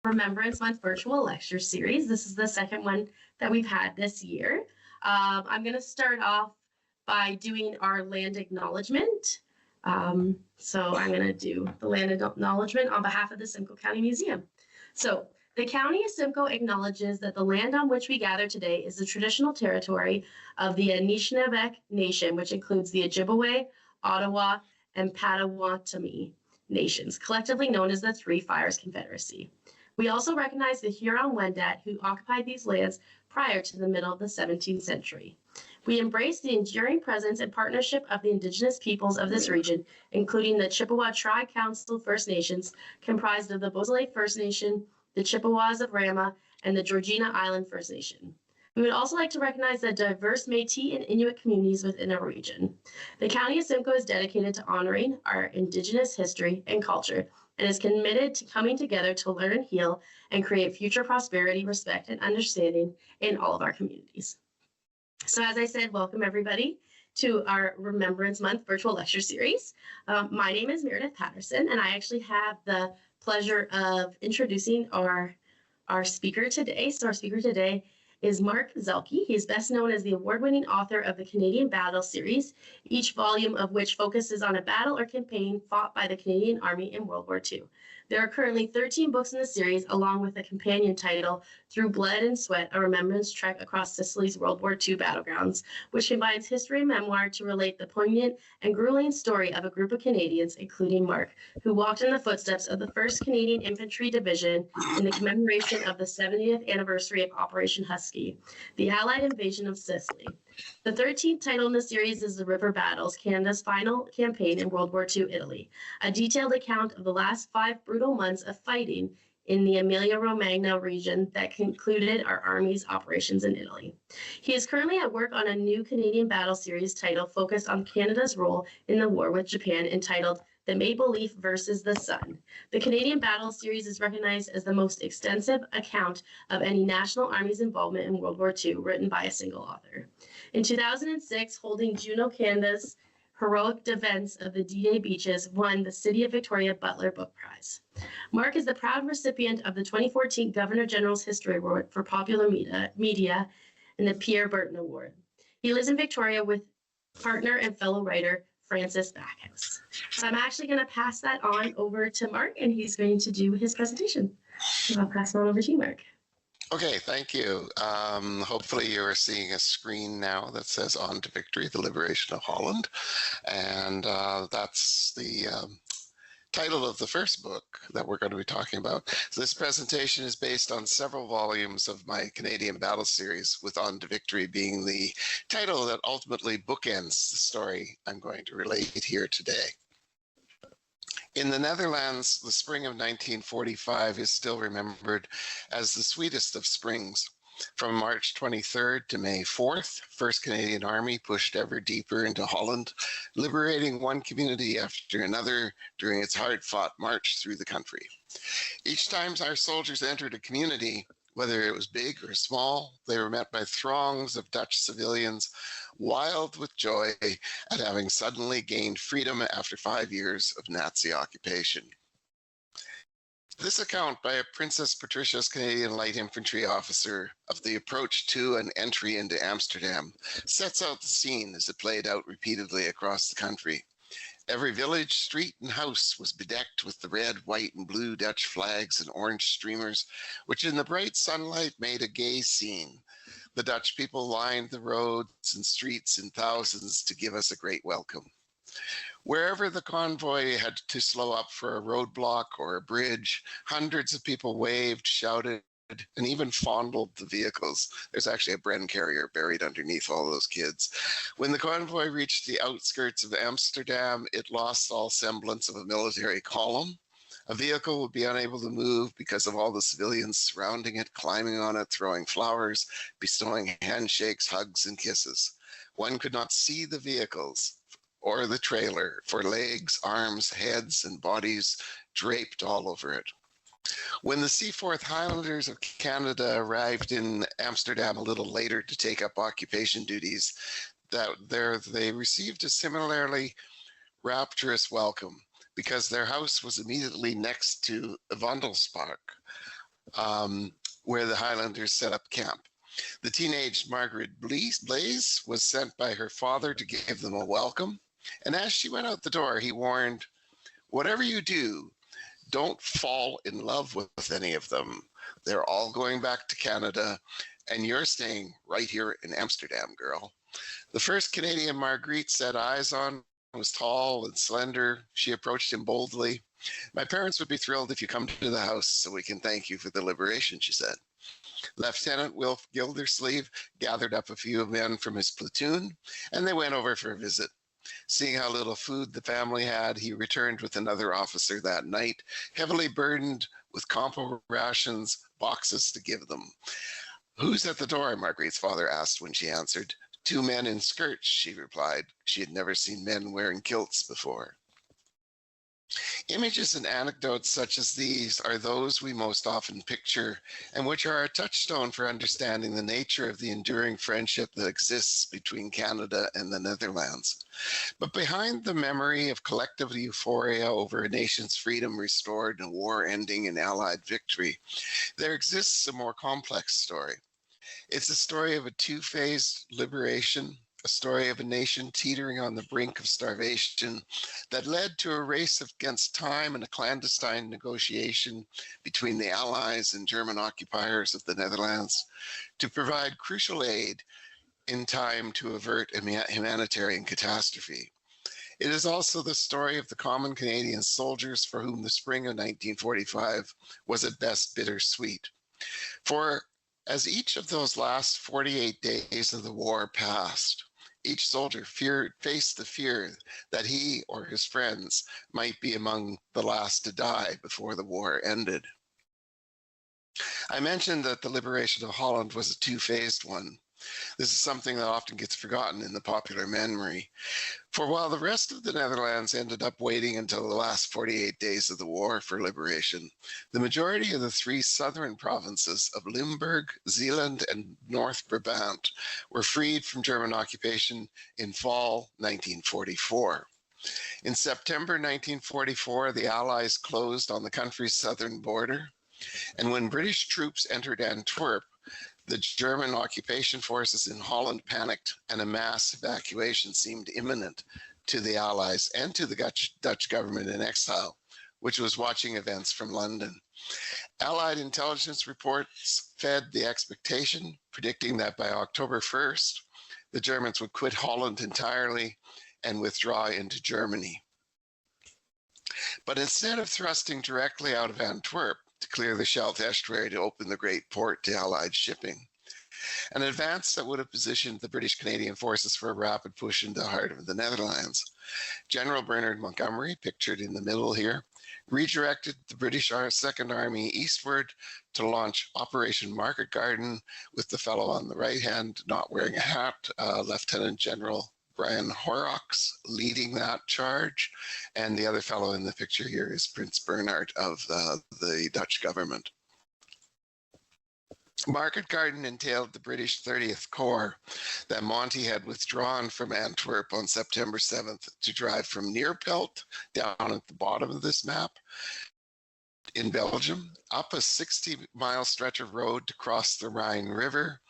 Remembrance Month virtual lecture series. This is the second one that we've had this year. I'm going to start off by doing our land acknowledgement. So I'm going to do the land acknowledgement on behalf of the Simcoe County Museum. So the County of Simcoe acknowledges that the land on which we gather today is the traditional territory of the Anishinaabe Nation, which includes the Ojibwe, Ottawa, and Potawatomi nations, collectively known as the Three Fires Confederacy. We also recognize the Huron-Wendat who occupied these lands prior to the middle of the 17th century. We embrace the enduring presence and partnership of the Indigenous peoples of this region, including the Chippewa Tri-Council First Nations, comprised of the Beausoleil First Nation, the Chippewas of Rama, and the Georgina Island First Nation. We would also like to recognize the diverse Métis and Inuit communities within our region. The County of Simcoe is dedicated to honoring our Indigenous history and culture and is committed to coming together to learn, heal, and create future prosperity, respect, and understanding in all of our communities. So as I said, welcome everybody to our Remembrance Month virtual lecture series. My name is Meredith Patterson, and I actually have the pleasure of introducing our speaker today. So our speaker today is Mark Zuehlke. He is best known as the award-winning author of the Canadian Battle series, each volume of which focuses on a battle or campaign fought by the Canadian Army in World War II. There are currently 13 books in the series, along with a companion title, Through Blood and Sweat, a remembrance trek across Sicily's World War II battlegrounds, which combines history and memoir to relate the poignant and grueling story of a group of Canadians, including Mark, who walked in the footsteps of the 1st Canadian Infantry Division in the commemoration of the 70th anniversary of Operation Husky, the Allied invasion of Sicily. The 13th title in the series is The River Battles, Canada's final campaign in World War II Italy, a detailed account of the last 5 brutal months of fighting in the Emilia-Romagna region that concluded our Army's operations in Italy. He is currently at work on a new Canadian Battle series title focused on Canada's role in the war with Japan, entitled The Maple Leaf versus the Sun. The Canadian Battle series is recognized as the most extensive account of any national army's involvement in World War II, written by a single author. In 2006, holding Juno, Canada's heroic defense of the D-Day beaches won the City of Victoria Butler Book Prize. Mark is the proud recipient of the 2014 Governor General's History Award for Popular Media and the Pierre Burton Award. He lives in Victoria with partner and fellow writer Francis Backhouse. So I'm actually going to pass that on over to Mark, and he's going to do his presentation. So I'll pass it on over to you, Mark. Okay, thank you. Hopefully you're seeing a screen now that says On to Victory, the Liberation of Holland. And that's the title of the first book that we're going to be talking about. This presentation is based on several volumes of my Canadian Battle series, with On to Victory being the title that ultimately bookends the story I'm going to relate here today. In the Netherlands, the spring of 1945 is still remembered as the sweetest of springs. From March 23rd to May 4th, 1st Canadian Army pushed ever deeper into Holland, liberating one community after another during its hard-fought march through the country. Each time our soldiers entered a community, whether it was big or small, they were met by throngs of Dutch civilians, wild with joy at having suddenly gained freedom after 5 years of Nazi occupation. This account by a Princess Patricia's Canadian Light Infantry officer of the approach to and entry into Amsterdam sets out the scene as it played out repeatedly across the country. Every village, street, and house was bedecked with the red, white, and blue Dutch flags and orange streamers, which in the bright sunlight made a gay scene. The Dutch people lined the roads and streets in thousands to give us a great welcome. Wherever the convoy had to slow up for a roadblock or a bridge, hundreds of people waved, shouted, and even fondled the vehicles. There's actually a Bren carrier buried underneath all those kids. When the convoy reached the outskirts of Amsterdam, it lost all semblance of a military column. A vehicle would be unable to move because of all the civilians surrounding it, climbing on it, throwing flowers, bestowing handshakes, hugs, and kisses. One could not see the vehicles or the trailer for legs, arms, heads, and bodies draped all over it. When the Seaforth Highlanders of Canada arrived in Amsterdam a little later to take up occupation duties, they received a similarly rapturous welcome because their house was immediately next to Wandelspark, where the Highlanders set up camp. The teenage Margaret Blaze was sent by her father to give them a welcome. And as she went out the door, he warned, "Whatever you do, don't fall in love with any of them. They're all going back to Canada, and you're staying right here in Amsterdam, girl." The first Canadian Marguerite set eyes on was tall and slender. She approached him boldly. "My parents would be thrilled if you come to the house so we can thank you for the liberation," she said. Lieutenant Wilf Gildersleeve gathered up a few men from his platoon, and they went over for a visit. Seeing how little food the family had, he returned with another officer that night, heavily burdened with compo rations, boxes to give them. "Who's at the door?" Marguerite's father asked when she answered. "Two men in skirts," she replied. She had never seen men wearing kilts before. Images and anecdotes such as these are those we most often picture, and which are a touchstone for understanding the nature of the enduring friendship that exists between Canada and the Netherlands. But behind the memory of collective euphoria over a nation's freedom restored and war ending in Allied victory, there exists a more complex story. It's a story of a two-phased liberation, a story of a nation teetering on the brink of starvation that led to a race against time and a clandestine negotiation between the Allies and German occupiers of the Netherlands to provide crucial aid in time to avert a humanitarian catastrophe. It is also the story of the common Canadian soldiers for whom the spring of 1945 was at best bittersweet. For as each of those last 48 days of the war passed, each soldier faced the fear that he or his friends might be among the last to die before the war ended. I mentioned that the liberation of Holland was a two-phased one. This is something that often gets forgotten in the popular memory. For while the rest of the Netherlands ended up waiting until the last 48 days of the war for liberation, the majority of the three southern provinces of Limburg, Zeeland, and North Brabant were freed from German occupation in fall 1944. In September 1944, the Allies closed on the country's southern border, and when British troops entered Antwerp, the German occupation forces in Holland panicked, and a mass evacuation seemed imminent to the Allies and to the Dutch government in exile, which was watching events from London. Allied intelligence reports fed the expectation, predicting that by October 1st, the Germans would quit Holland entirely and withdraw into Germany. But instead of thrusting directly out of Antwerp, to clear the Scheldt estuary to open the great port to Allied shipping, an advance that would have positioned the British Canadian forces for a rapid push into the heart of the Netherlands. General Bernard Montgomery, pictured in the middle here, redirected the British Second Army eastward to launch Operation Market Garden, with the fellow on the right hand not wearing a hat, Lieutenant General Brian Horrocks, leading that charge. And the other fellow in the picture here is Prince Bernhard of the Dutch government. Market Garden entailed the British 30th Corps that Monty had withdrawn from Antwerp on September 7th to drive from Neerpelt, down at the bottom of this map, in Belgium, up a 60-mile stretch of road to cross the Rhine River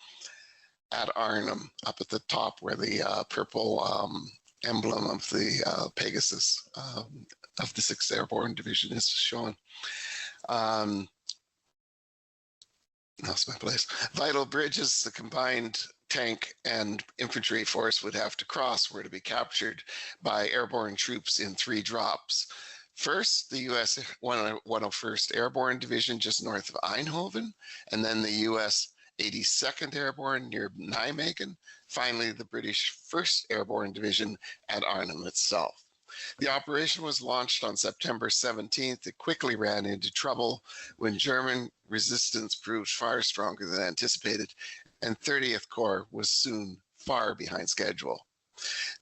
at Arnhem, up at the top where the purple emblem of the Pegasus of the 6th Airborne Division is shown. Lost my place. Vital bridges the combined tank and infantry force would have to cross were to be captured by airborne troops in 3 drops. First, the U.S. 101st Airborne Division just north of Eindhoven, and then the U.S. 82nd Airborne near Nijmegen, finally the British 1st Airborne Division at Arnhem itself. The operation was launched on September 17th. It quickly ran into trouble when German resistance proved far stronger than anticipated, and 30th Corps was soon far behind schedule.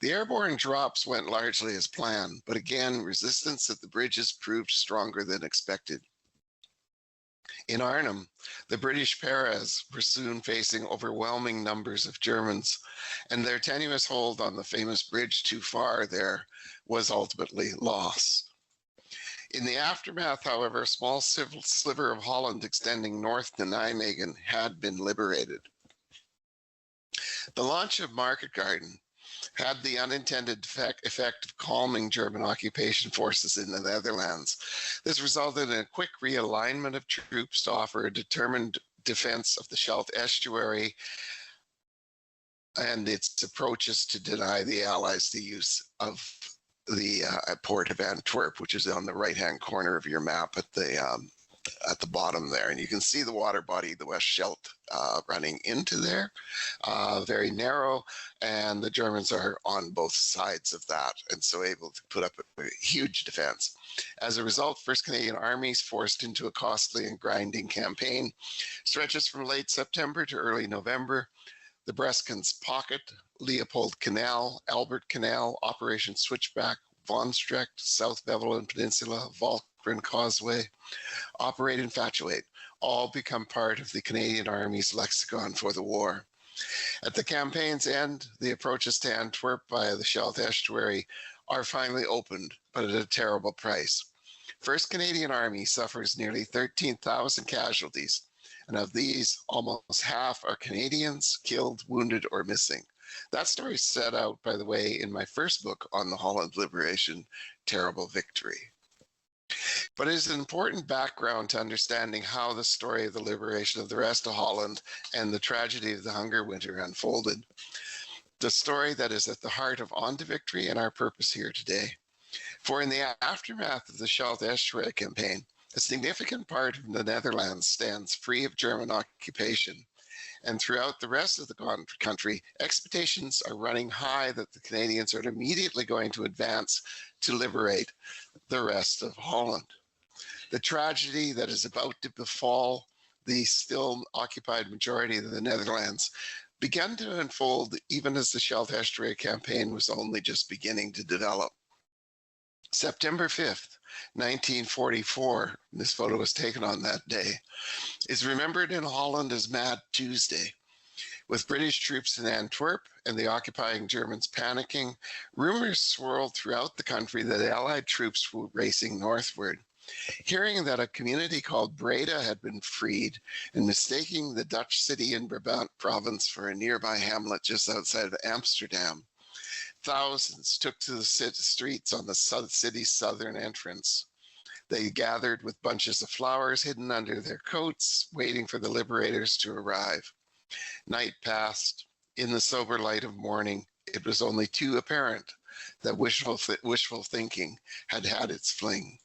The airborne drops went largely as planned, but again, resistance at the bridges proved stronger than expected. In Arnhem, the British paras were soon facing overwhelming numbers of Germans, and their tenuous hold on the famous bridge too far there was ultimately lost. In the aftermath, however, a small sliver of Holland extending north to Nijmegen had been liberated. The launch of Market Garden had the unintended effect of calming German occupation forces in the Netherlands. This resulted in a quick realignment of troops to offer a determined defense of the Scheldt estuary and its approaches to deny the Allies the use of the port of Antwerp, which is on the right-hand corner of your map at the bottom there. And you can see the water body, the West Scheldt, running into there, very narrow, and the Germans are on both sides of that, and so able to put up a huge defense. As a result, 1st Canadian Army is forced into a costly and grinding campaign, stretches from late September to early November. The Breskens Pocket, Leopold Canal, Albert Canal, Operation Switchback, Von Strecht, South Beveland Peninsula, Walcheren Causeway, Operate Infatuate, all become part of the Canadian Army's lexicon for the war. At the campaign's end, the approaches to Antwerp via the Scheldt estuary are finally opened, but at a terrible price. 1st Canadian Army suffers nearly 13,000 casualties, and of these, almost half are Canadians killed, wounded, or missing. That story is set out, by the way, in my first book on the Holland liberation, Terrible Victory. But it is an important background to understanding how the story of the liberation of the rest of Holland and the tragedy of the Hunger Winter unfolded. The story that is at the heart of On to Victory and our purpose here today. For in the aftermath of the Scheldt estuary campaign, a significant part of the Netherlands stands free of German occupation. And throughout the rest of the country, expectations are running high that the Canadians are immediately going to advance to liberate the rest of Holland. The tragedy that is about to befall the still occupied majority of the Netherlands began to unfold even as the Scheldt estuary campaign was only just beginning to develop. September 5th, 1944, this photo was taken on that day, is remembered in Holland as Mad Tuesday. With British troops in Antwerp and the occupying Germans panicking, rumors swirled throughout the country that Allied troops were racing northward. Hearing that a community called Breda had been freed and mistaking the Dutch city in Brabant province for a nearby hamlet just outside of Amsterdam, thousands took to the streets on the city's southern entrance. They gathered with bunches of flowers hidden under their coats, waiting for the liberators to arrive. Night passed. In the sober light of morning, it was only too apparent that wishful thinking had had its fling.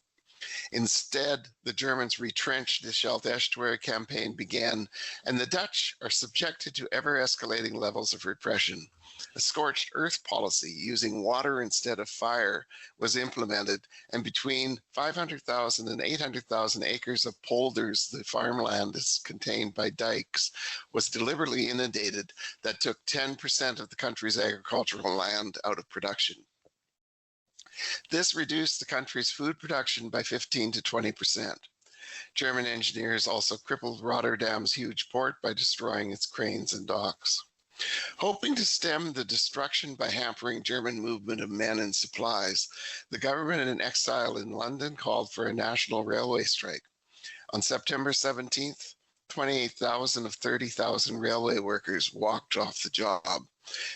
Instead, the Germans retrenched, the Scheldt estuary campaign began, and the Dutch are subjected to ever-escalating levels of repression. A scorched earth policy using water instead of fire was implemented, and between 500,000 and 800,000 acres of polders, the farmland is contained by dikes, was deliberately inundated that took 10% of the country's agricultural land out of production. This reduced the country's food production by 15 to 20%. German engineers also crippled Rotterdam's huge port by destroying its cranes and docks. Hoping to stem the destruction by hampering German movement of men and supplies, the government in exile in London called for a national railway strike. On September 17th, 28,000 of 30,000 railway workers walked off the job.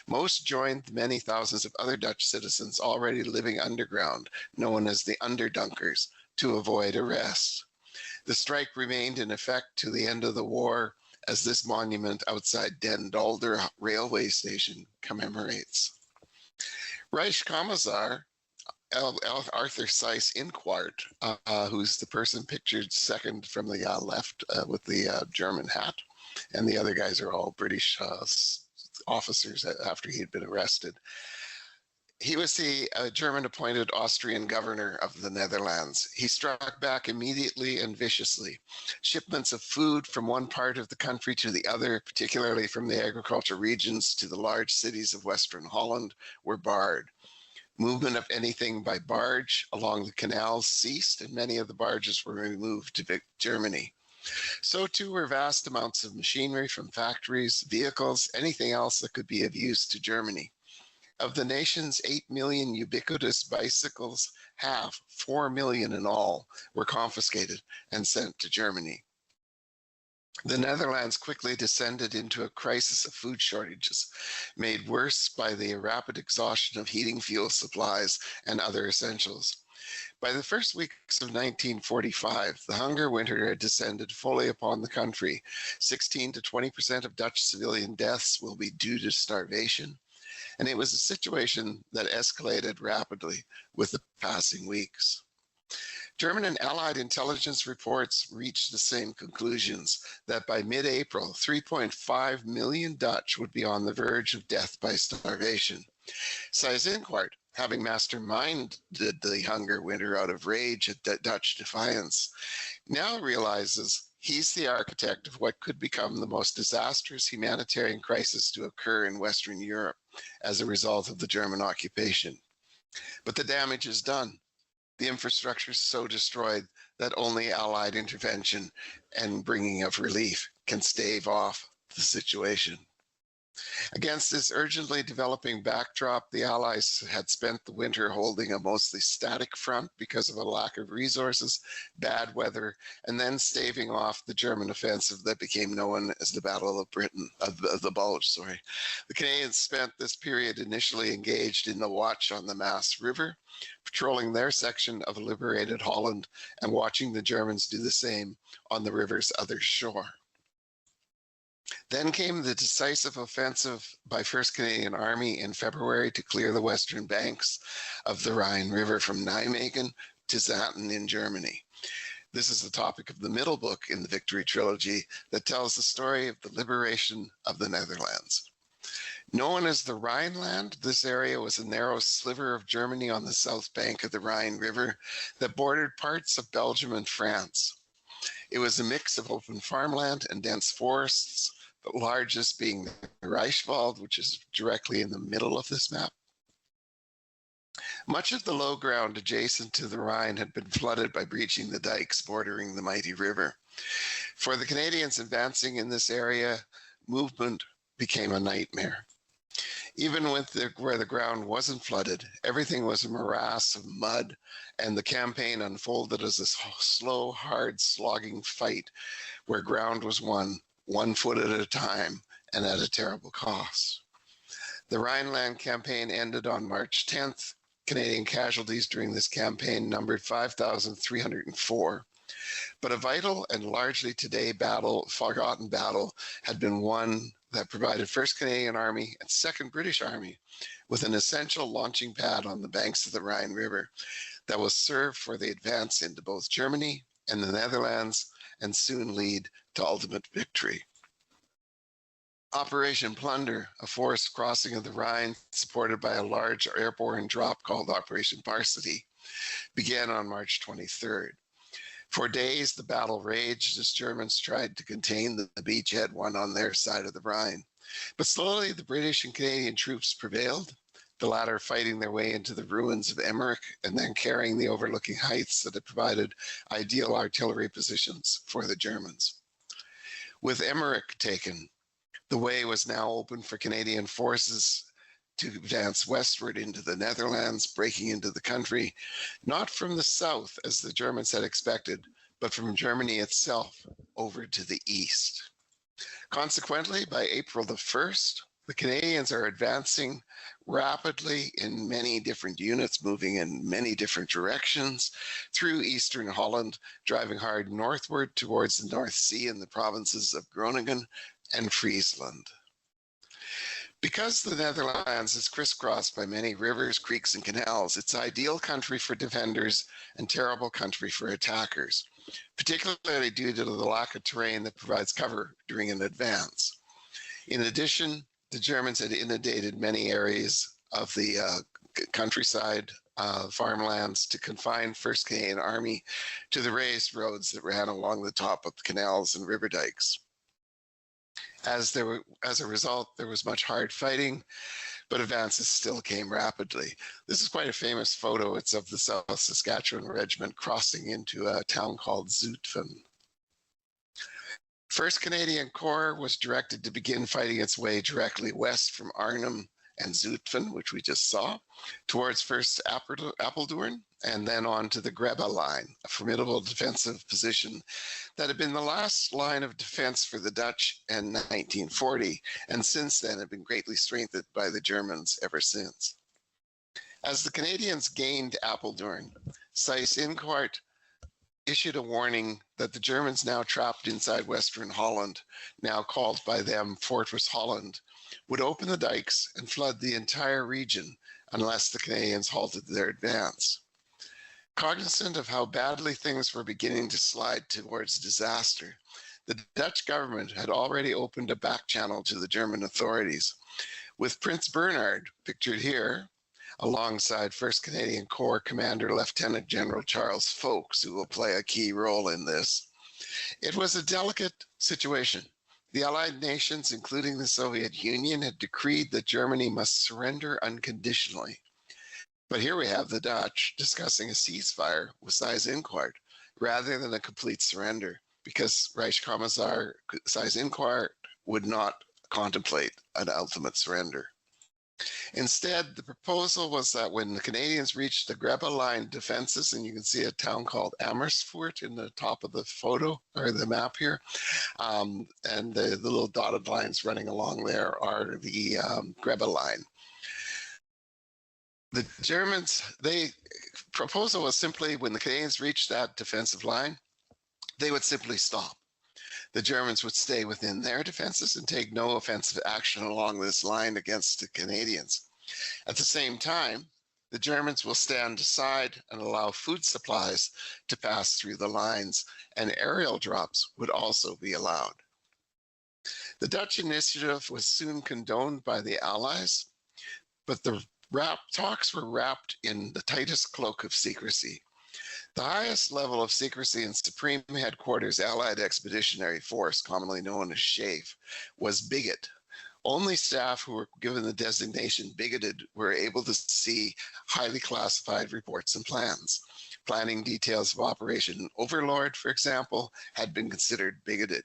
Most joined the many thousands of other Dutch citizens already living underground, known as the Underdunkers, to avoid arrest. The strike remained in effect to the end of the war, as this monument outside Den Dolder railway station commemorates. Reichskommissar Arthur Seyss Inquart, who's the person pictured second from the left with the German hat, and the other guys are all British officers after he had been arrested. He was the German-appointed Austrian governor of the Netherlands. He struck back immediately and viciously. Shipments of food from one part of the country to the other, particularly from the agricultural regions to the large cities of Western Holland, were barred. Movement of anything by barge along the canals ceased, and many of the barges were removed to Germany. So too were vast amounts of machinery from factories, vehicles, anything else that could be of use to Germany. Of the nation's 8 million ubiquitous bicycles, half, 4 million in all, were confiscated and sent to Germany. The Netherlands quickly descended into a crisis of food shortages, made worse by the rapid exhaustion of heating fuel supplies and other essentials. By the first weeks of 1945, the hunger winter had descended fully upon the country. 16 to 20% of Dutch civilian deaths will be due to starvation. And it was a situation that escalated rapidly with the passing weeks. German and Allied intelligence reports reached the same conclusions, that by mid-April, 3.5 million Dutch would be on the verge of death by starvation. Seyss-Inquart, having masterminded the hunger winter out of rage at Dutch defiance, now realizes he's the architect of what could become the most disastrous humanitarian crisis to occur in Western Europe as a result of the German occupation. But the damage is done. The infrastructure is so destroyed that only Allied intervention and bringing of relief can stave off the situation. Against this urgently developing backdrop, the Allies had spent the winter holding a mostly static front because of a lack of resources, bad weather, and then staving off the German offensive that became known as the Battle of the Bulge. The Canadians spent this period initially engaged in the watch on the Maas River, patrolling their section of liberated Holland and watching the Germans do the same on the river's other shore. Then came the decisive offensive by 1st Canadian Army in February to clear the western banks of the Rhine River from Nijmegen to Zaten in Germany. This is the topic of the middle book in the Victory Trilogy that tells the story of the liberation of the Netherlands. Known as the Rhineland, this area was a narrow sliver of Germany on the south bank of the Rhine River that bordered parts of Belgium and France. It was a mix of open farmland and dense forests, the largest being the Reichswald, which is directly in the middle of this map. Much of the low ground adjacent to the Rhine had been flooded by breaching the dikes bordering the mighty river. For the Canadians advancing in this area, movement became a nightmare. Even where the ground wasn't flooded, everything was a morass of mud, and the campaign unfolded as a slow, hard, slogging fight where ground was won, 1 foot at a time, and at a terrible cost. The Rhineland campaign ended on March 10th. Canadian casualties during this campaign numbered 5,304. But a vital and largely today forgotten battle had been won that provided 1st Canadian Army and 2nd British Army with an essential launching pad on the banks of the Rhine River that will serve for the advance into both Germany and the Netherlands and soon lead to ultimate victory. Operation Plunder, a forced crossing of the Rhine supported by a large airborne drop called Operation Varsity, began on March 23rd. For days, the battle raged as Germans tried to contain the beachhead one on their side of the Rhine. But slowly, the British and Canadian troops prevailed, the latter fighting their way into the ruins of Emmerich and then carrying the overlooking heights that had provided ideal artillery positions for the Germans. With Emmerich taken, the way was now open for Canadian forces to advance westward into the Netherlands, breaking into the country, not from the south as the Germans had expected, but from Germany itself over to the east. Consequently, by April the 1st, the Canadians are advancing rapidly in many different units, moving in many different directions through eastern Holland, driving hard northward towards the North Sea and the provinces of Groningen and Friesland. Because the Netherlands is crisscrossed by many rivers, creeks, and canals, it's ideal country for defenders and terrible country for attackers, particularly due to the lack of terrain that provides cover during an advance. In addition, the Germans had inundated many areas of the countryside, farmlands, to confine 1st Canadian Army to the raised roads that ran along the top of the canals and river dikes. As a result, there was much hard fighting, but advances still came rapidly. This is quite a famous photo. It's of the South Saskatchewan Regiment crossing into a town called Zutphen. 1st Canadian Corps was directed to begin fighting its way directly west from Arnhem and Zutphen, which we just saw, towards first Apeldoorn, and then on to the Grebe line, a formidable defensive position that had been the last line of defense for the Dutch in 1940, and since then had been greatly strengthened by the Germans ever since. As the Canadians gained Apeldoorn, Seyss-Inquart issued a warning that the Germans now trapped inside Western Holland, now called by them Fortress Holland, would open the dikes and flood the entire region unless the Canadians halted their advance. Cognizant of how badly things were beginning to slide towards disaster, the Dutch government had already opened a back channel to the German authorities, with Prince Bernhard, pictured here, alongside 1st Canadian Corps Commander Lieutenant General Charles Folks, who will play a key role in this. It was a delicate situation. The Allied nations, including the Soviet Union, had decreed that Germany must surrender unconditionally. But here we have the Dutch discussing a ceasefire with Seyss-Inquart rather than a complete surrender, because Reichskommissar Seyss-Inquart would not contemplate an ultimate surrender. Instead, the proposal was that when the Canadians reached the Grebe line defenses, and you can see a town called Amersfoort in the top of the photo or the map here, and the little dotted lines running along there are the Grebe line. The Germans, proposal was simply when the Canadians reached that defensive line, they would simply stop. The Germans would stay within their defenses and take no offensive action along this line against the Canadians. At the same time, the Germans will stand aside and allow food supplies to pass through the lines, and aerial drops would also be allowed. The Dutch initiative was soon condoned by the Allies, but the talks were wrapped in the tightest cloak of secrecy. The highest level of secrecy in Supreme Headquarters Allied Expeditionary Force, commonly known as SHAEF, was bigot. Only staff who were given the designation bigoted were able to see highly classified reports and plans. Planning details of Operation Overlord, for example, had been considered bigoted.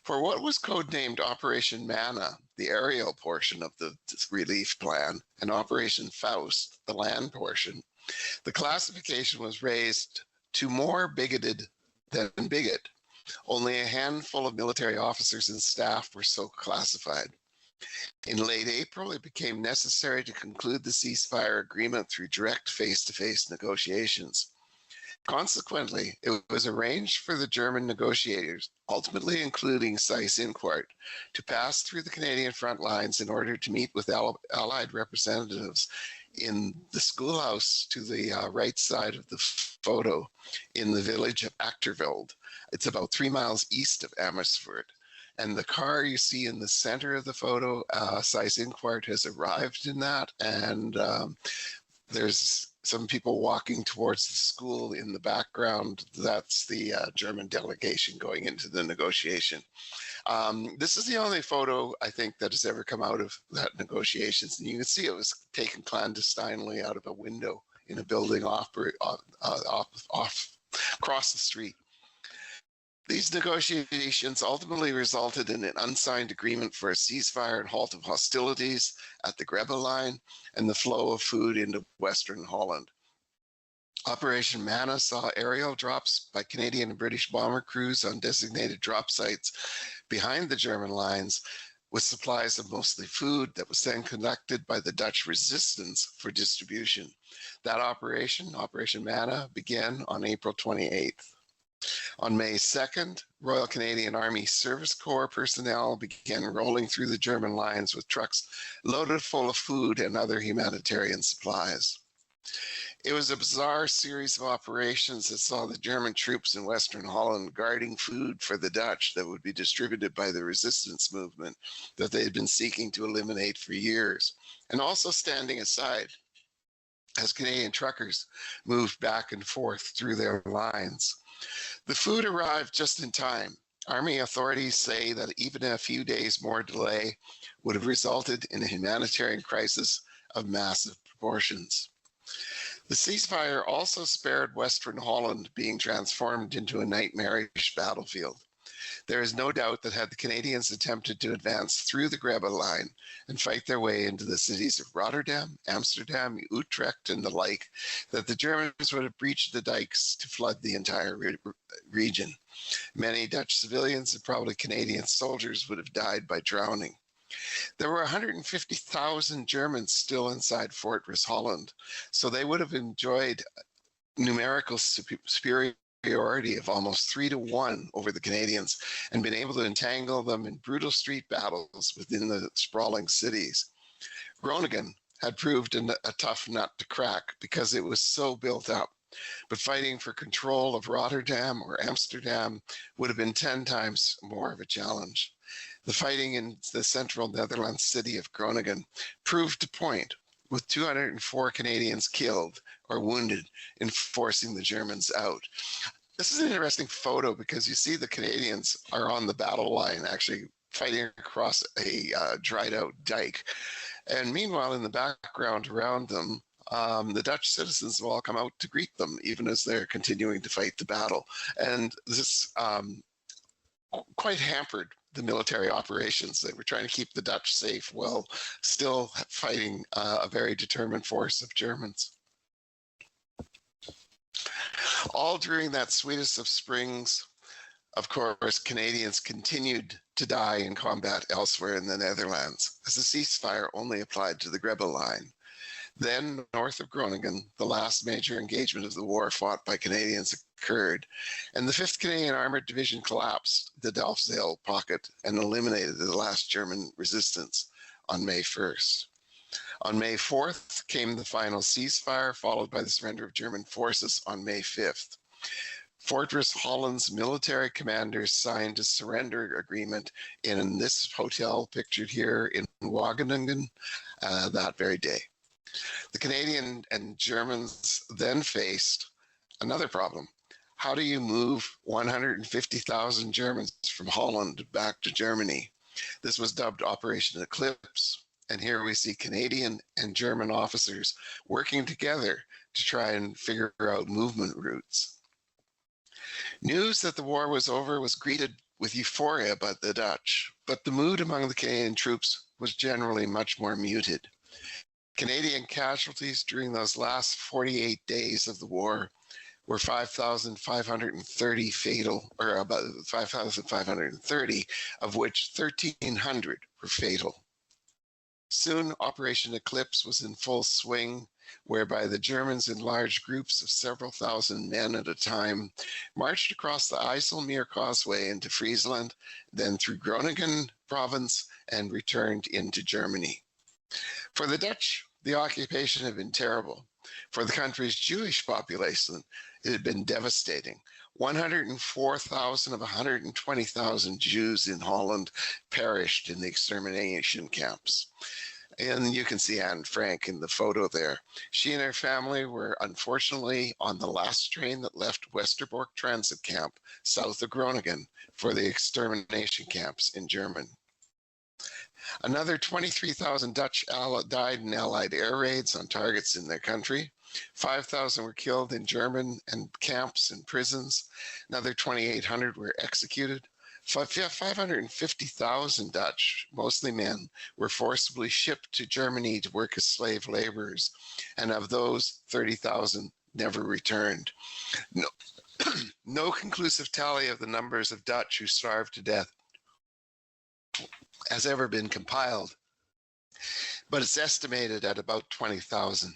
For what was codenamed Operation Manna, the aerial portion of the relief plan, and Operation Faust, the land portion, the classification was raised to more bigoted than bigot. Only a handful of military officers and staff were so classified. In late April, it became necessary to conclude the ceasefire agreement through direct face-to-face negotiations. Consequently, it was arranged for the German negotiators, ultimately including Seyss-Inquart, to pass through the Canadian front lines in order to meet with Allied representatives in the schoolhouse to the right side of the photo in the village of Achterveld. It's about 3 miles east of Amersfoort. And the car you see in the center of the photo, Seyss-Inquart has arrived in that, and there's some people walking towards the school in the background. That's the German delegation going into the negotiation. This is the only photo, I think, that has ever come out of that negotiations. And you can see it was taken clandestinely out of a window in a building across the street. These negotiations ultimately resulted in an unsigned agreement for a ceasefire and halt of hostilities at the Grebe line and the flow of food into Western Holland. Operation Manna saw aerial drops by Canadian and British bomber crews on designated drop sites behind the German lines with supplies of mostly food that was then conducted by the Dutch resistance for distribution. That operation, Operation Manna, began on April 28th. On May 2nd, Royal Canadian Army Service Corps personnel began rolling through the German lines with trucks loaded full of food and other humanitarian supplies. It was a bizarre series of operations that saw the German troops in Western Holland guarding food for the Dutch that would be distributed by the resistance movement that they had been seeking to eliminate for years, and also standing aside as Canadian truckers moved back and forth through their lines. The food arrived just in time. Army authorities say that even a few days more delay would have resulted in a humanitarian crisis of massive proportions. The ceasefire also spared Western Holland being transformed into a nightmarish battlefield. There is no doubt that had the Canadians attempted to advance through the Grebbe line and fight their way into the cities of Rotterdam, Amsterdam, Utrecht, and the like, that the Germans would have breached the dikes to flood the entire region. Many Dutch civilians and probably Canadian soldiers would have died by drowning. There were 150,000 Germans still inside Fortress Holland, so they would have enjoyed numerical superiority of almost 3-1 over the Canadians and been able to entangle them in brutal street battles within the sprawling cities. Groningen had proved a tough nut to crack because it was so built up, but fighting for control of Rotterdam or Amsterdam would have been 10 times more of a challenge. The fighting in the central Netherlands city of Groningen proved to point, with 204 Canadians killed or wounded in forcing the Germans out. This is an interesting photo because you see the Canadians are on the battle line, actually fighting across a dried out dike. And meanwhile, in the background around them, the Dutch citizens will all come out to greet them, even as they're continuing to fight the battle. And this quite hampered the military operations. They were trying to keep the Dutch safe while still fighting a very determined force of Germans. All during that Sweetest of Springs, of course, Canadians continued to die in combat elsewhere in the Netherlands, as the ceasefire only applied to the Grebbe line. Then, north of Groningen, the last major engagement of the war fought by Canadians occurred, and the 5th Canadian Armored Division collapsed the Delfzijl pocket and eliminated the last German resistance on May 1st. On May 4th came the final ceasefire, followed by the surrender of German forces on May 5th. Fortress Holland's military commanders signed a surrender agreement in this hotel pictured here in Wageningen that very day. The Canadian and Germans then faced another problem. How do you move 150,000 Germans from Holland back to Germany? This was dubbed Operation Eclipse. And here we see Canadian and German officers working together to try and figure out movement routes. News that the war was over was greeted with euphoria by the Dutch, but the mood among the Canadian troops was generally much more muted. Canadian casualties during those last 48 days of the war were 5,530 fatal, or about 5,530, of which 1,300 were fatal. Soon, Operation Eclipse was in full swing, whereby the Germans in large groups of several thousand men at a time marched across the IJsselmeer Causeway into Friesland, then through Groningen province, and returned into Germany. For the Dutch, the occupation had been terrible. For the country's Jewish population, it had been devastating. 104,000 of 120,000 Jews in Holland perished in the extermination camps. And you can see Anne Frank in the photo there. She and her family were unfortunately on the last train that left Westerbork Transit Camp south of Groningen for the extermination camps in Germany. Another 23,000 Dutch died in Allied air raids on targets in their country. 5,000 were killed in German and camps and prisons. Another 2,800 were executed. 550,000 Dutch, mostly men, were forcibly shipped to Germany to work as slave laborers. And of those, 30,000 never returned. No conclusive tally of the numbers of Dutch who starved to death has ever been compiled, but it's estimated at about 20,000.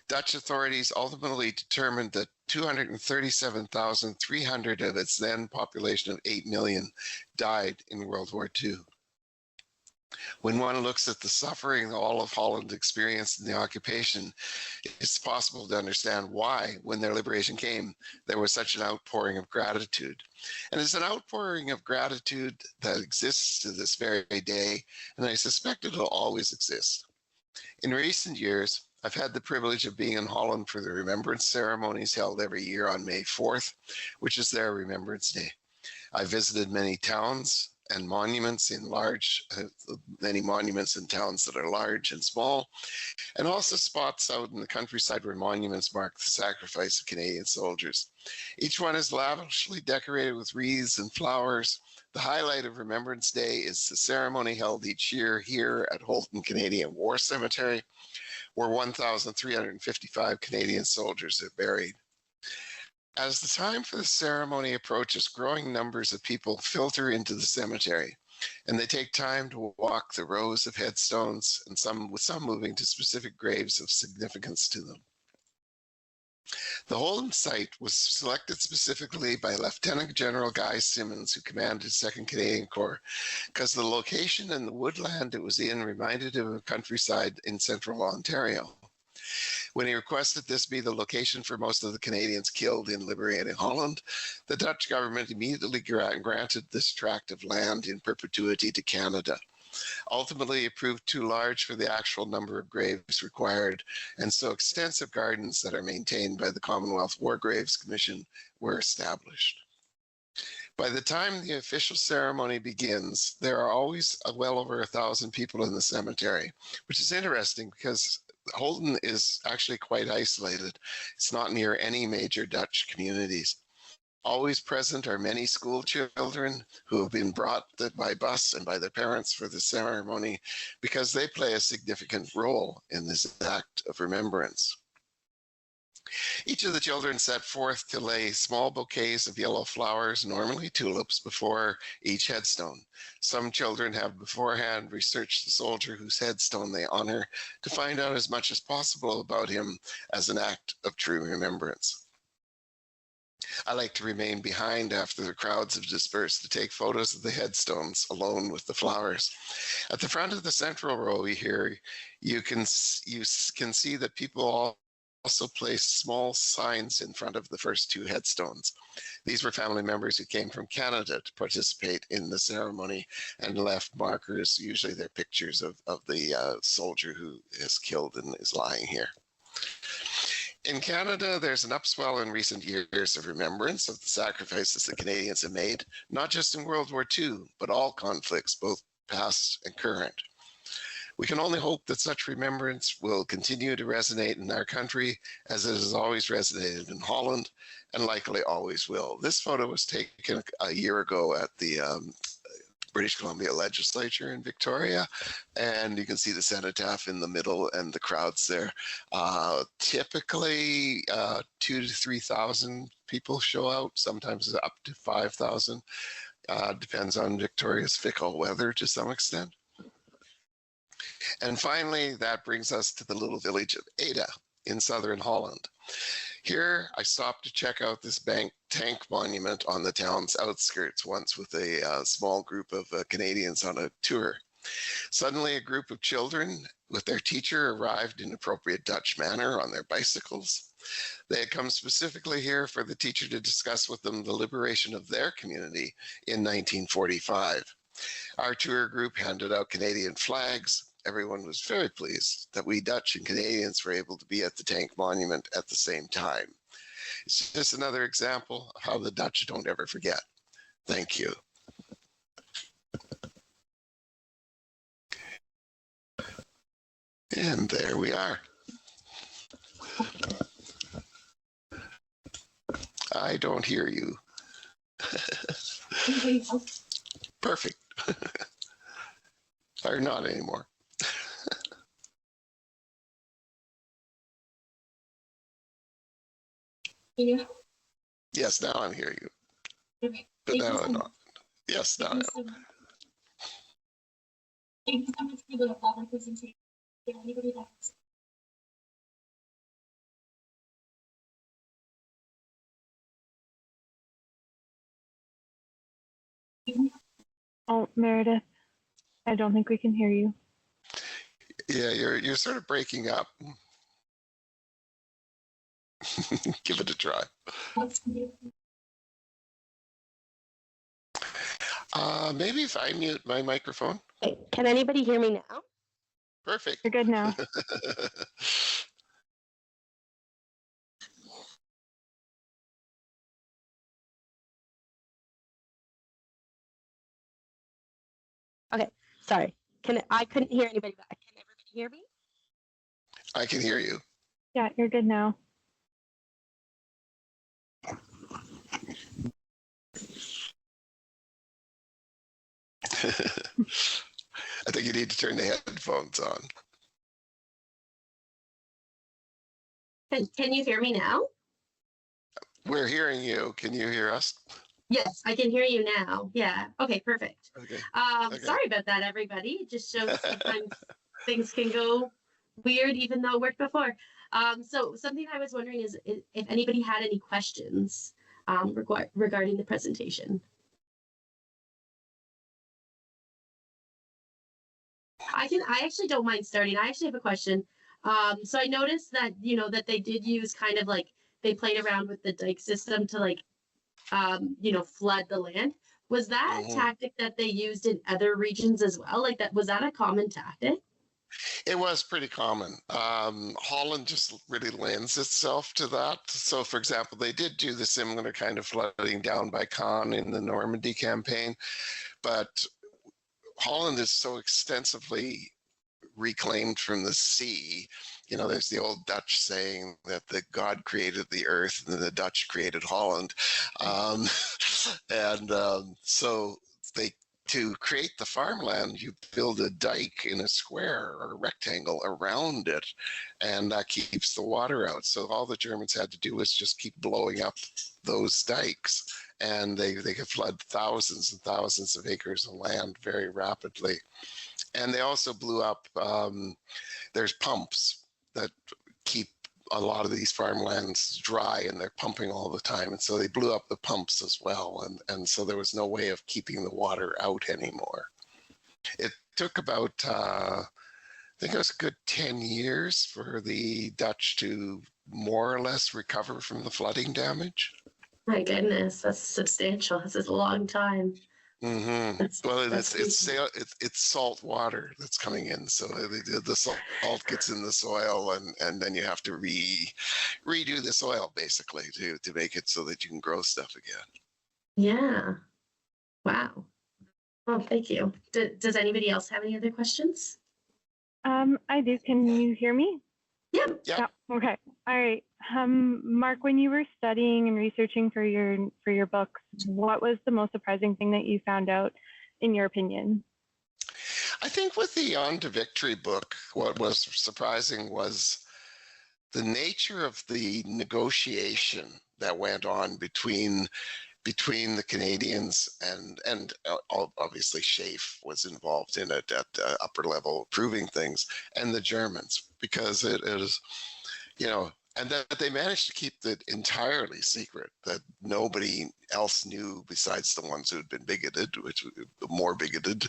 Dutch authorities ultimately determined that 237,300 of its then population of 8 million died in World War II. When one looks at the suffering all of Holland experienced in the occupation, it's possible to understand why, when their liberation came, there was such an outpouring of gratitude. And it's an outpouring of gratitude that exists to this very day, and I suspect it'll always exist. In recent years, I've had the privilege of being in Holland for the remembrance ceremonies held every year on May 4th, which is their Remembrance Day. I visited many towns and monuments in many monuments in towns that are large and small, and also spots out in the countryside where monuments mark the sacrifice of Canadian soldiers. Each one is lavishly decorated with wreaths and flowers, The highlight of Remembrance Day is the ceremony held each year here at Holton Canadian War Cemetery, where 1,355 Canadian soldiers are buried. As the time for the ceremony approaches, growing numbers of people filter into the cemetery, and they take time to walk the rows of headstones, and some moving to specific graves of significance to them. The Holden site was selected specifically by Lieutenant General Guy Simmons, who commanded 2nd Canadian Corps, because the location and the woodland it was in reminded him of countryside in central Ontario. When he requested this be the location for most of the Canadians killed in liberating Holland, the Dutch government immediately granted this tract of land in perpetuity to Canada. Ultimately, it proved too large for the actual number of graves required, and so extensive gardens that are maintained by the Commonwealth War Graves Commission were established. By the time the official ceremony begins, there are always well over 1,000 people in the cemetery, which is interesting because Holden is actually quite isolated. It's not near any major Dutch communities. Always present are many school children who have been brought by bus and by their parents for the ceremony because they play a significant role in this act of remembrance. Each of the children set forth to lay small bouquets of yellow flowers, normally tulips, before each headstone. Some children have beforehand researched the soldier whose headstone they honor to find out as much as possible about him as an act of true remembrance. I like to remain behind after the crowds have dispersed to take photos of the headstones alone with the flowers. At the front of the central row here, you can see that people also place small signs in front of the first 2 headstones. These were family members who came from Canada to participate in the ceremony and left markers, usually their pictures of the soldier who is killed and is lying here. In Canada, there's an upswell in recent years of remembrance of the sacrifices the Canadians have made, not just in World War II, but all conflicts, both past and current. We can only hope that such remembrance will continue to resonate in our country as it has always resonated in Holland and likely always will. This photo was taken a year ago at the British Columbia Legislature in Victoria, and you can see the cenotaph in the middle and the crowds there. Typically 2,000 to 3,000 people show out, sometimes up to 5,000. Depends on Victoria's fickle weather to some extent. And finally, that brings us to the little village of Ada in southern Holland. Here, I stopped to check out this tank monument on the town's outskirts once with a small group of Canadians on a tour. Suddenly, a group of children with their teacher arrived in appropriate Dutch manner on their bicycles. They had come specifically here for the teacher to discuss with them the liberation of their community in 1945. Our tour group handed out Canadian flags. Everyone was very pleased that we Dutch and Canadians were able to be at the tank monument at the same time. It's just another example of how the Dutch don't ever forget. Thank you. And there we are. I don't hear you. Perfect. Or not anymore. Yeah. Yes, now I'm hearing you. Okay. But now I'm not. Yes, now I am. Thank you so much for the lovely presentation. Anybody else? Oh, Meredith, I don't think we can hear you. Yeah, you're sort of breaking up. Give it a try. Maybe if I mute my microphone. Okay. Can anybody hear me now? Perfect. You're good now. Okay. Sorry. I couldn't hear anybody back. Can everybody hear me? I can hear you. Yeah, you're good now. I think you need to turn the headphones on. Can you hear me now? We're hearing you. Can you hear us? Yes, I can hear you now. Yeah. Okay, perfect. Okay. Sorry about that, everybody. It just shows sometimes things can go weird, even though it worked before. So something I was wondering is if anybody had any questions regarding the presentation. I actually don't mind starting. I actually have a question. So I noticed that, that they did use kind of like, they played around with the dike system to like, flood the land. Was that a tactic that they used in other regions as well? Like that, was that a common tactic? It was pretty common. Holland just really lends itself to that. So, for example, they did do the similar kind of flooding down by Caen in the Normandy campaign, but Holland is so extensively reclaimed from the sea. There's the old Dutch saying that the God created the earth and the Dutch created Holland. So to create the farmland, you build a dike in a square or a rectangle around it, and that keeps the water out. So all the Germans had to do was just keep blowing up those dikes, and they could flood thousands and thousands of acres of land very rapidly. And they also blew up, there's pumps that keep a lot of these farmlands dry, and they're pumping all the time. And so they blew up the pumps as well. And so there was no way of keeping the water out anymore. It took about, I think it was a good 10 years for the Dutch to more or less recover from the flooding damage. My goodness, that's substantial. This is a long time. Mm-hmm. It's salt water that's coming in, so the salt gets in the soil, and then you have to redo the soil basically to make it so that you can grow stuff again. Yeah. Wow. Well, thank you. Does anybody else have any other questions? I do. Can you hear me? Yeah. Yeah. Okay. All right. Mark, when you were studying and researching for your books, what was the most surprising thing that you found out, in your opinion? I think with the On to Victory book, what was surprising was the nature of the negotiation that went on between the Canadians and obviously Schaeff was involved in it at the upper level, approving things, and the Germans, because it is, and that they managed to keep it entirely secret, that nobody else knew besides the ones who had been bigoted, which were more bigoted,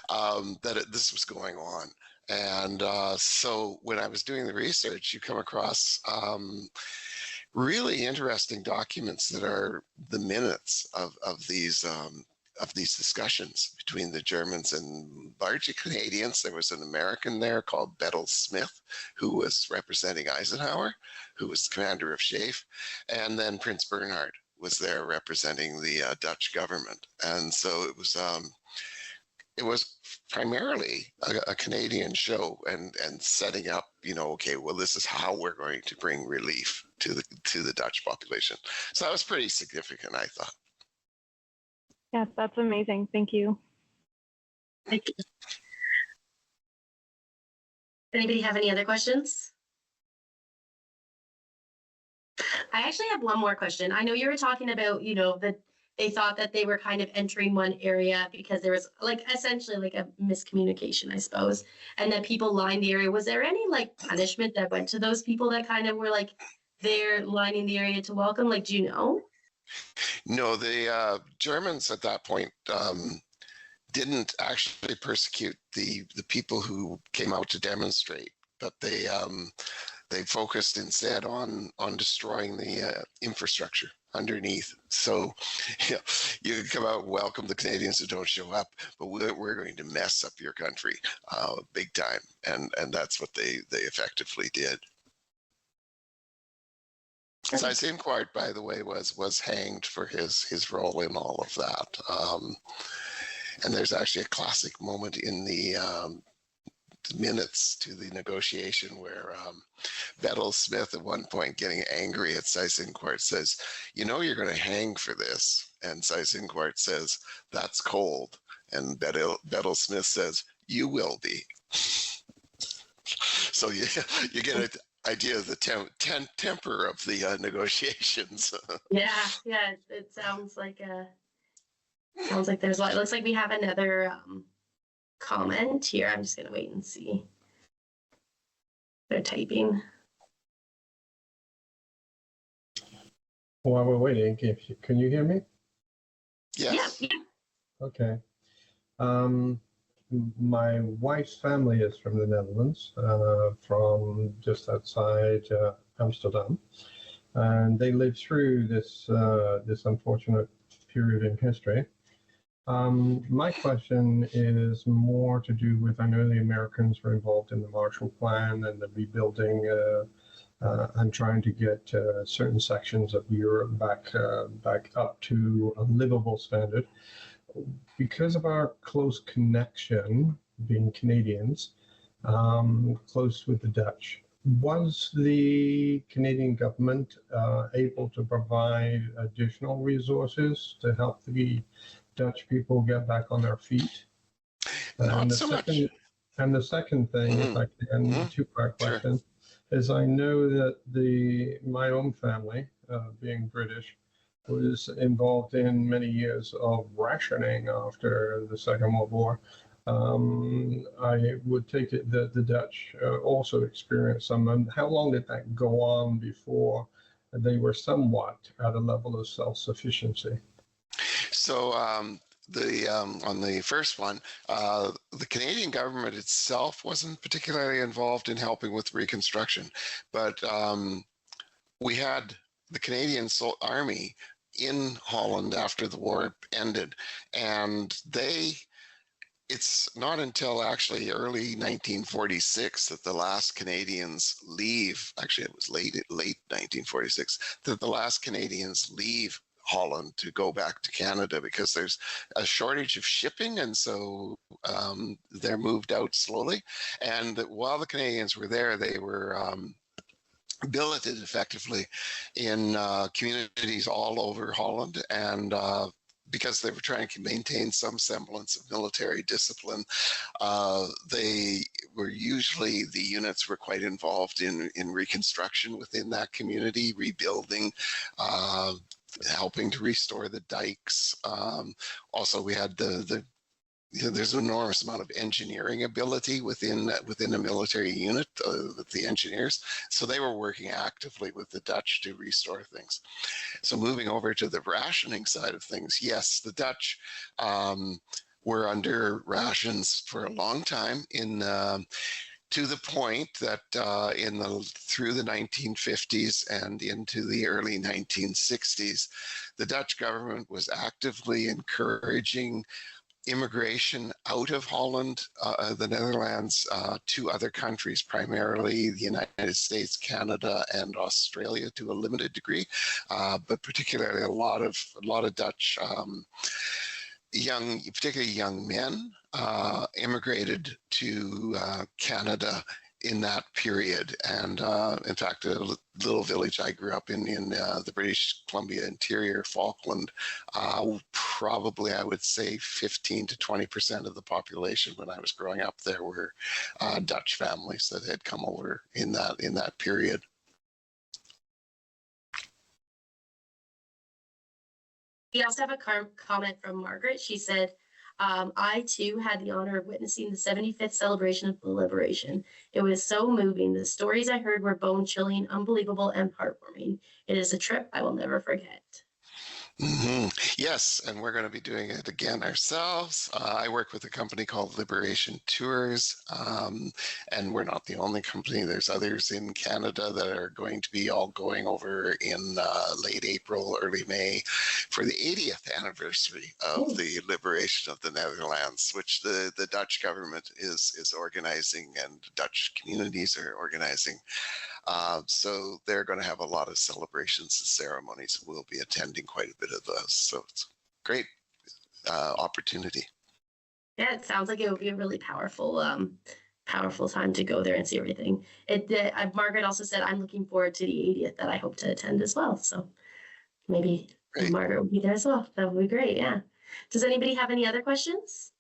that this was going on. And so when I was doing the research, you come across really interesting documents that are the minutes of these discussions between the Germans and largely Canadians. There was an American there called Bedell Smith, who was representing Eisenhower, who was the commander of Schaeff, and then Prince Bernhard was there representing the Dutch government. And so it was primarily a Canadian show, and setting up, okay, well, this is how we're going to bring relief to the Dutch population. So that was pretty significant, I thought. Yes, that's amazing. Thank you. Thank you. Anybody have any other questions? I actually have one more question. I know you were talking about, that they thought that they were kind of entering one area because there was essentially like a miscommunication, I suppose, and that people lined the area. Was there any punishment that went to those people that kind of were they're lining the area to welcome? Do you know? No, the Germans at that point didn't actually persecute the people who came out to demonstrate, but they focused instead on destroying the infrastructure underneath. So you can come out and welcome the Canadians who don't show up, but we're going to mess up your country big time, and that's what they effectively did. Simcoe, by the way, was hanged for his role in all of that. And there's actually a classic moment in the minutes to the negotiation where Bedell Smith at one point, getting angry at Seyss-Inquart, says, you're going to hang for this. And Seyss-Inquart says, that's cold. And Bedell Smith says, "You will be." So you get an idea of the temper of the negotiations. Yeah, it sounds like there's a lot. It looks like we have another comment here. I'm just gonna wait and see. They're typing. While we're waiting, can you hear me? Yes. Yeah. Okay. My wife's family is from the Netherlands, from just outside Amsterdam, and they lived through this unfortunate period in history. My question is more to do with, I know the Americans were involved in the Marshall Plan and the rebuilding and trying to get certain sections of Europe back up to a livable standard. Because of our close connection, being Canadians, close with the Dutch, was the Canadian government able to provide additional resources to help the Dutch people get back on their feet? Not so much. And the second thing, if I can, two-part question, is I know that my own family, being British, was involved in many years of rationing after the Second World War. I would take it that the Dutch also experienced some. And how long did that go on before they were somewhat at a level of self-sufficiency? So on the first one, the Canadian government itself wasn't particularly involved in helping with reconstruction, but we had the Canadian Army in Holland after the war ended, and it's not until actually early 1946 that the last Canadians leave. Actually, it was late 1946 that the last Canadians leave Holland to go back to Canada, because there's a shortage of shipping, and so they're moved out slowly. And while the Canadians were there, they were billeted effectively in communities all over Holland, and because they were trying to maintain some semblance of military discipline, the units were quite involved in reconstruction within that community, rebuilding, helping to restore the dikes. Also, we had there's an enormous amount of engineering ability within a military unit, with the engineers. So they were working actively with the Dutch to restore things. So moving over to the rationing side of things, yes, the Dutch were under rations for a long time, to the point that through the 1950s and into the early 1960s, the Dutch government was actively encouraging immigration out of Holland, the Netherlands, to other countries, primarily the United States, Canada, and Australia to a limited degree, but particularly a lot of Dutch particularly young men, immigrated to Canada in that period. And in fact, a little village I grew up in the British Columbia interior, Falkland, probably I would say 15 to 20% of the population when I was growing up there were Dutch families that had come over in that period. We also have a comment from Margaret. She said, I too had the honor of witnessing the 75th celebration of the Liberation. It was so moving. The stories I heard were bone-chilling, unbelievable, and heartwarming. It is a trip I will never forget. Mm-hmm. Yes, and we're going to be doing it again ourselves. I work with a company called Liberation Tours, and we're not the only company. There's others in Canada that are going to be all going over in late April, early May for the 80th anniversary of the liberation of the Netherlands, which the Dutch government is organizing and Dutch communities are organizing. So they're going to have a lot of celebrations and ceremonies. We'll be attending quite a bit of those. So it's a great opportunity. Yeah, it sounds like it would be a really powerful time to go there and see everything. Margaret also said, I'm looking forward to the 80th that I hope to attend as well. So maybe Margaret will be there as well. That would be great. Yeah. Does anybody have any other questions?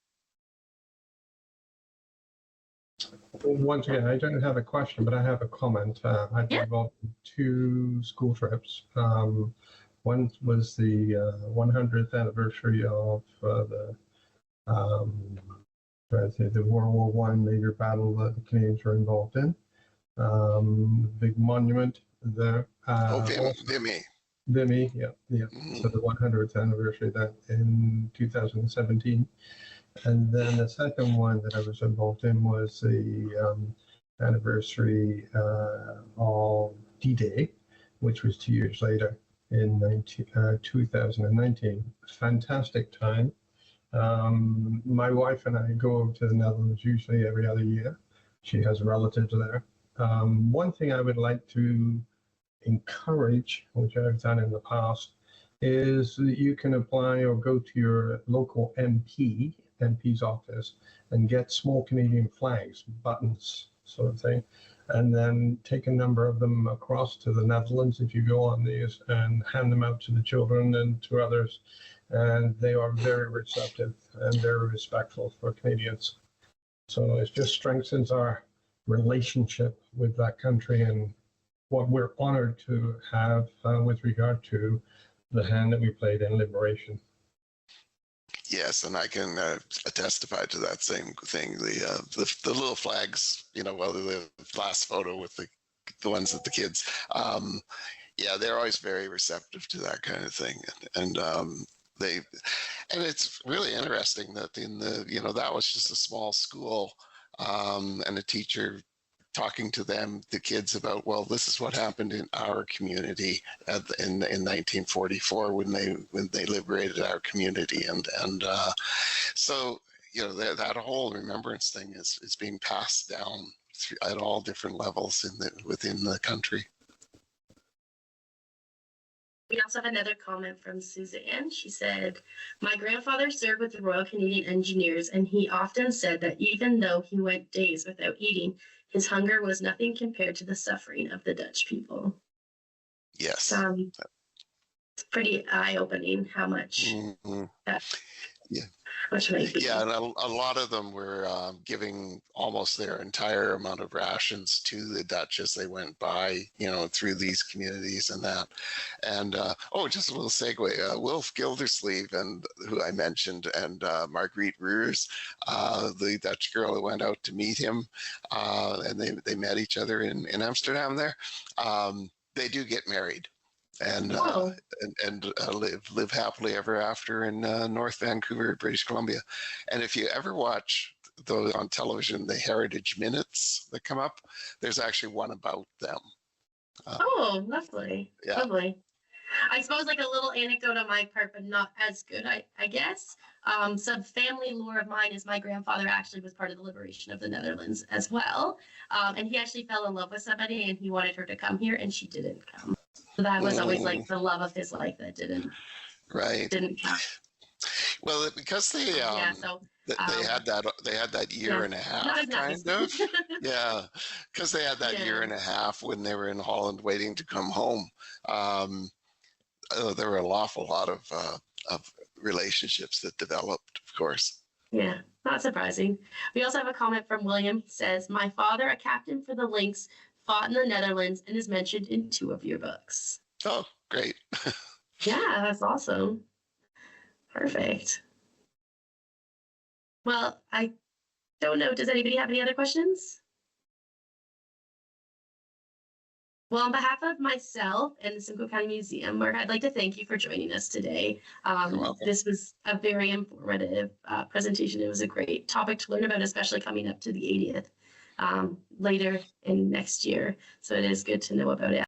Once again, I don't have a question, but I have a comment. I've been Yeah. involved in 2 school trips. One was the 100th anniversary of um, the World War One major battle that the Canadians were involved in. Big monument there. Vimy. Vimy, yeah. Mhm. So the 100th anniversary of that in 2017. And then the second one that I was involved in was the anniversary of D-Day, which was 2 years later in 2019. Fantastic time. My wife and I go to the Netherlands usually every other year. She has relatives there. One thing I would like to encourage, which I've done in the past, is that you can apply or go to your local MP's office and get small Canadian flags, buttons, sort of thing, and then take a number of them across to the Netherlands if you go on these and hand them out to the children and to others. And they are very receptive and very respectful for Canadians. So it just strengthens our relationship with that country and what we're honored to have with regard to the hand that we played in liberation. Yes, and I can testify to that same thing. The little flags, well, the last photo with the ones with the kids. Yeah, they're always very receptive to that kind of thing, and it's really interesting that that was just a small school, and a teacher talking to the kids about, well, this is what happened in our community in 1944 when they liberated our community, and so that whole remembrance thing is being passed down at all different levels within the country. We also have another comment from Suzanne. She said, my grandfather served with the Royal Canadian Engineers, and he often said that even though he went days without eating, his hunger was nothing compared to the suffering of the Dutch people. Yes. It's pretty eye-opening how much that much might be. Yeah, and a lot of them were giving almost their entire amount of rations to the Dutch as they went by, through these communities and that. And just a little segue, Wilf Gildersleeve, and who I mentioned, and Marguerite Roers, the Dutch girl who went out to meet him, and they met each other in Amsterdam there. They do get married. And live happily ever after in North Vancouver, British Columbia. And if you ever watch those on television, the Heritage Minutes that come up, there's actually one about them. Lovely. Yeah. Lovely. I suppose like a little anecdote on my part, but not as good, I guess. Some family lore of mine is my grandfather actually was part of the liberation of the Netherlands as well. And he actually fell in love with somebody and he wanted her to come here and she didn't come. So that was always like the love of his life that didn't come. Well, because they had that year and a half kind of. Yeah, because they had that year and a half when they were in Holland waiting to come home. There were an awful lot of relationships that developed, of course. Yeah, not surprising. We also have a comment from William. He says, my father, a captain for the Lynx, fought in the Netherlands and is mentioned in 2 of your books. Oh, great. Yeah, that's awesome. Perfect. Well, I don't know. Does anybody have any other questions? Well, on behalf of myself and the Simcoe County Museum, Mark, I'd like to thank you for joining us today. This was a very informative presentation. It was a great topic to learn about, especially coming up to the 80th later in next year. So it is good to know about it.